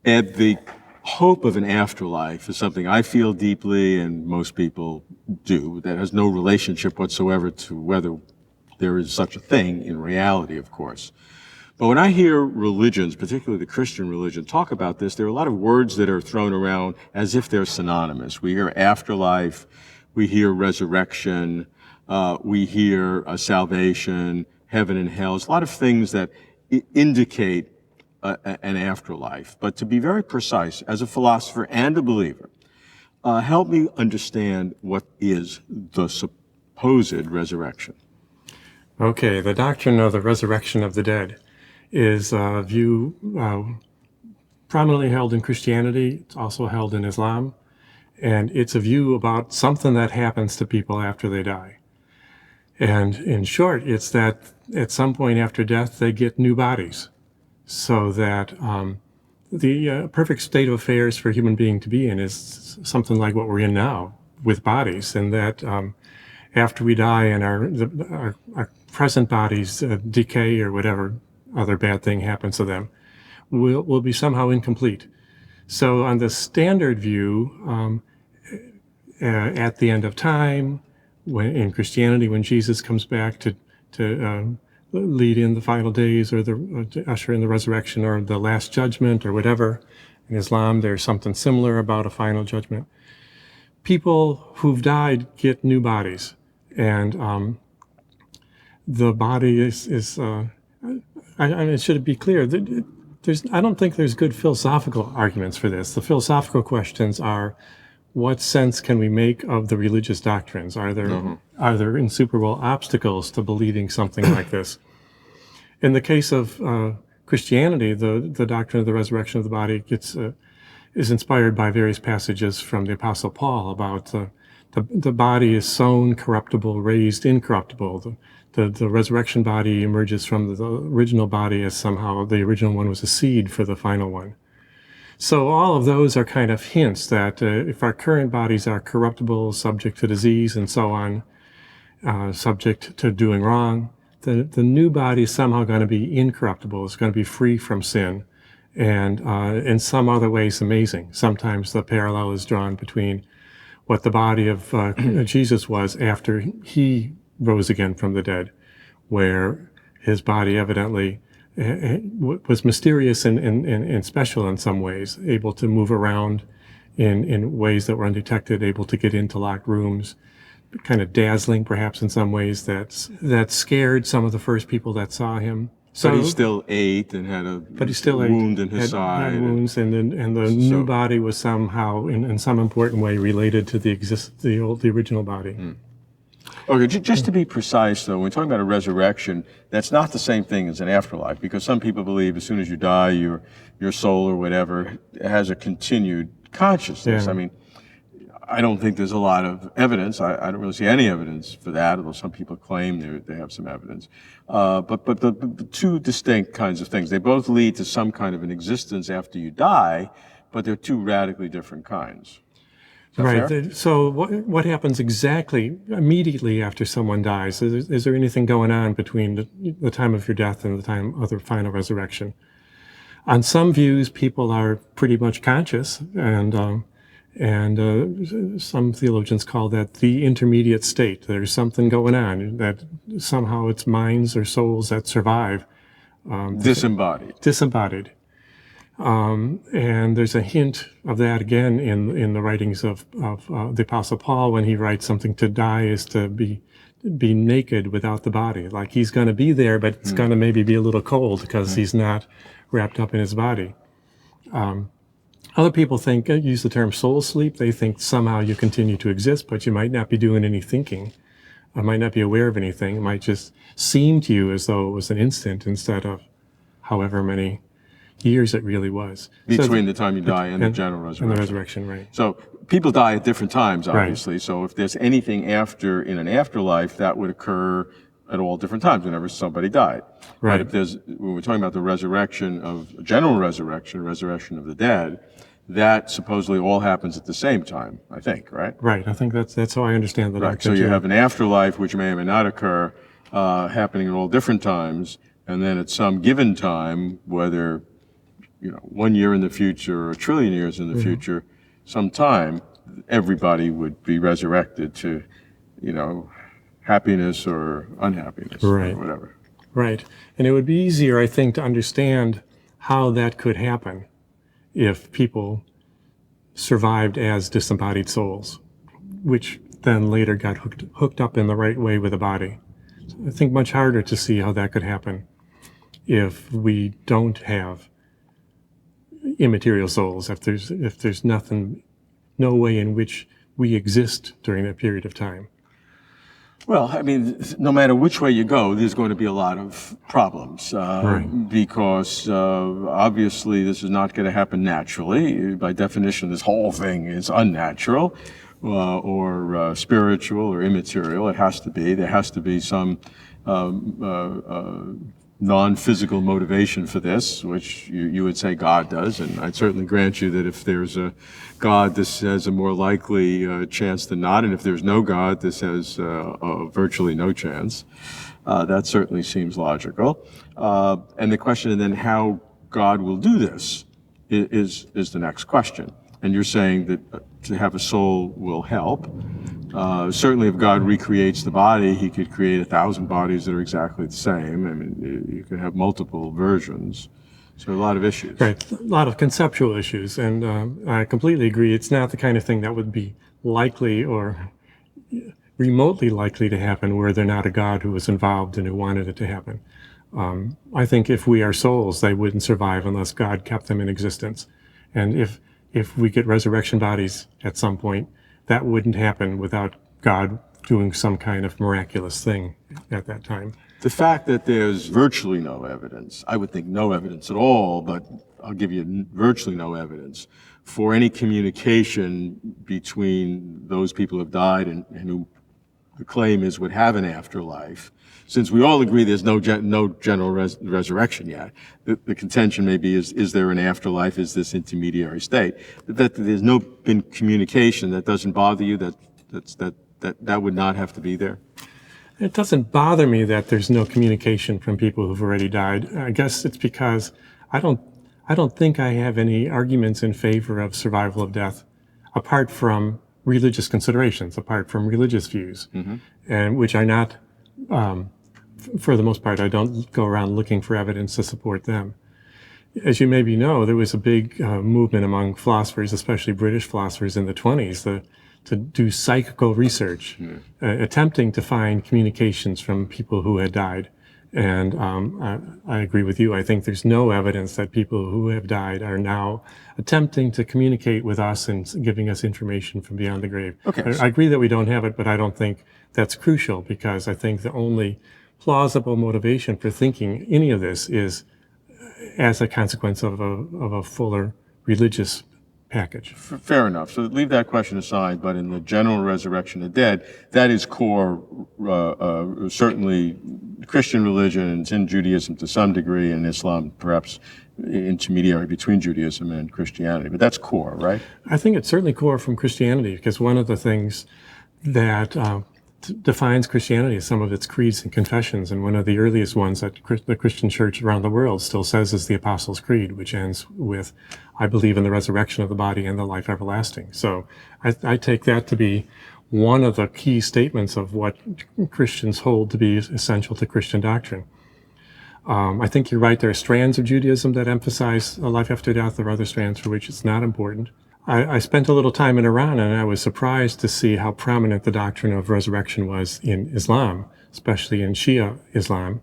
Ed, the hope of an afterlife is something I feel deeply, and most people do, that has no relationship whatsoever to whether there is such a thing in reality, of course. But when I hear religions, particularly the Christian religion, talk about this, there are a lot of words that are thrown around as if they're synonymous. We hear afterlife, we hear resurrection, we hear salvation, heaven and hell. There's a lot of things that indicate an afterlife. But to be very precise, as a philosopher and a believer, help me understand what is the supposed resurrection. Okay, the doctrine of the resurrection of the dead is a view prominently held in Christianity. It's also held in Islam. And it's a view about something that happens to people after they die. And in short, it's that at some point after death, they get new bodies. So that the perfect state of affairs for a human being to be in is something like what we're in now with bodies. And that after we die and our present bodies decay or whatever other bad thing happens to them, will be somehow incomplete. So on the standard view, at the end of time, when in Christianity, when Jesus comes back to lead in the final days or to usher in the resurrection or the last judgment or whatever, in Islam there's something similar about a final judgment. People who've died get new bodies, and the body is it should be clear that I don't think there's good philosophical arguments for this. The philosophical questions are, what sense can we make of the religious doctrines? Are there insuperable obstacles to believing something like this? In the case of Christianity, the doctrine of the resurrection of the body is inspired by various passages from the Apostle Paul about the body is sown corruptible, raised incorruptible. The resurrection body emerges from the original body as somehow the original one was a seed for the final one. So all of those are kind of hints that if our current bodies are corruptible, subject to disease and so on, subject to doing wrong, the new body is somehow going to be incorruptible. It's going to be free from sin, and in some other ways amazing. Sometimes the parallel is drawn between what the body of Jesus was after he rose again from the dead, where his body evidently was mysterious and special in some ways, able to move around in ways that were undetected, able to get into locked rooms, kind of dazzling perhaps in some ways that scared some of the first people that saw him. So, but he still ate and had a wound in his side. Had wounds, and the new body was somehow, in some important way, related to the original body. Okay, just to be precise, though, when we're talking about a resurrection, that's not the same thing as an afterlife, because some people believe as soon as you die, your soul or whatever has a continued consciousness. Yeah. I mean, I don't think there's a lot of evidence. I don't really see any evidence for that, although some people claim they have some evidence. But the two distinct kinds of things, they both lead to some kind of an existence after you die, but they're two radically different kinds. Right. So what happens exactly immediately after someone dies? Is there anything going on between the time of your death and the time of the final resurrection? On some views, people are pretty much conscious, and some theologians call that the intermediate state. There's something going on that somehow it's minds or souls that survive. Disembodied. And there's a hint of that again in the writings of the Apostle Paul when he writes something to die is to be naked without the body. Like he's going to be there, but it's going to maybe be a little cold because he's not wrapped up in his body. Other people use the term soul sleep. They think somehow you continue to exist, but you might not be doing any thinking. I might not be aware of anything. It might just seem to you as though it was an instant instead of however many years it really was. Between the time you die and the general resurrection. And the resurrection, right. So people die at different times, obviously. Right. So if there's anything in an afterlife, that would occur at all different times whenever somebody died. Right. But when we're talking about the resurrection of general resurrection of the dead, that supposedly all happens at the same time, I think, right? Right. I think that's how I understand the doctrine. So you have an afterlife which may or may not occur, happening at all different times, and then at some given time, whether 1 year in the future or a trillion years in the future, sometime everybody would be resurrected to, happiness or unhappiness or Right. whatever. Right. And it would be easier, I think, to understand how that could happen if people survived as disembodied souls, which then later got hooked up in the right way with the body. So I think much harder to see how that could happen if we don't have immaterial souls, if there's no way in which we exist during that period of time. Well, I mean, no matter which way you go, there's going to be a lot of problems because obviously this is not going to happen naturally. By definition, this whole thing is unnatural or spiritual or immaterial. It has to be. There has to be some non-physical motivation for this, which you would say God does, and I'd certainly grant you that if there's a God, this has a more likely chance than not, and if there's no God, this has virtually no chance. That certainly seems logical. And the question then how God will do this is the next question. And you're saying that to have a soul will help. Certainly if God recreates the body, he could create 1,000 bodies that are exactly the same. I mean, you could have multiple versions. So a lot of issues. Right, a lot of conceptual issues. And I completely agree. It's not the kind of thing that would be likely or remotely likely to happen were there not a God who was involved and who wanted it to happen. I think if we are souls, they wouldn't survive unless God kept them in existence. And if we get resurrection bodies at some point, that wouldn't happen without God doing some kind of miraculous thing at that time. The fact that there's virtually no evidence, I would think no evidence at all, but I'll give you virtually no evidence for any communication between those people who have died and who the claim is would have an afterlife. Since we all agree there's no general resurrection yet, the contention may be is there an afterlife? Is this intermediary state? That there's no been communication that doesn't bother you. That would not have to be there. It doesn't bother me that there's no communication from people who've already died. I guess it's because I don't think I have any arguments in favor of survival of death, apart from religious considerations, apart from religious views, and which are not. For the most part, I don't go around looking for evidence to support them. As you maybe know, there was a big movement among philosophers, especially British philosophers in the 1920s, to do psychical research, attempting to find communications from people who had died. And I agree with you. I think there's no evidence that people who have died are now attempting to communicate with us and giving us information from beyond the grave. Okay. I agree that we don't have it, but I don't think that's crucial, because I think the only plausible motivation for thinking any of this is as a consequence of a fuller religious package. Fair enough. So leave that question aside, but in the general resurrection of the dead, that is core, certainly Christian religion. It's in Judaism to some degree, and Islam perhaps intermediary between Judaism and Christianity, but that's core, right? I think it's certainly core from Christianity, because one of the things that defines Christianity is some of its creeds and confessions, and one of the earliest ones that the Christian church around the world still says is the Apostles' Creed, which ends with, I believe in the resurrection of the body and the life everlasting. So I take that to be one of the key statements of what Christians hold to be essential to Christian doctrine. I think you're right, there are strands of Judaism that emphasize a life after death. There are other strands for which it's not important. I spent a little time in Iran, and I was surprised to see how prominent the doctrine of resurrection was in Islam, especially in Shia Islam,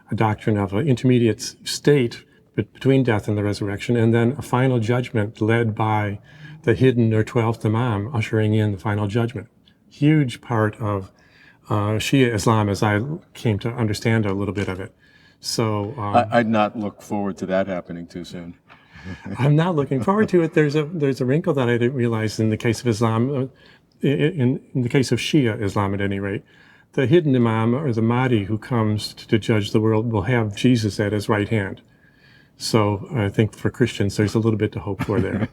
a doctrine of an intermediate state between death and the resurrection, and then a final judgment led by the hidden or 12th Imam ushering in the final judgment. Huge part of Shia Islam, as I came to understand a little bit of it. So I'd not look forward to that happening too soon. I'm not looking forward to it. There's a wrinkle that I didn't realize in the case of Islam, in the case of Shia Islam at any rate. The hidden Imam, or the Mahdi who comes to judge the world, will have Jesus at his right hand. So I think for Christians, there's a little bit to hope for there.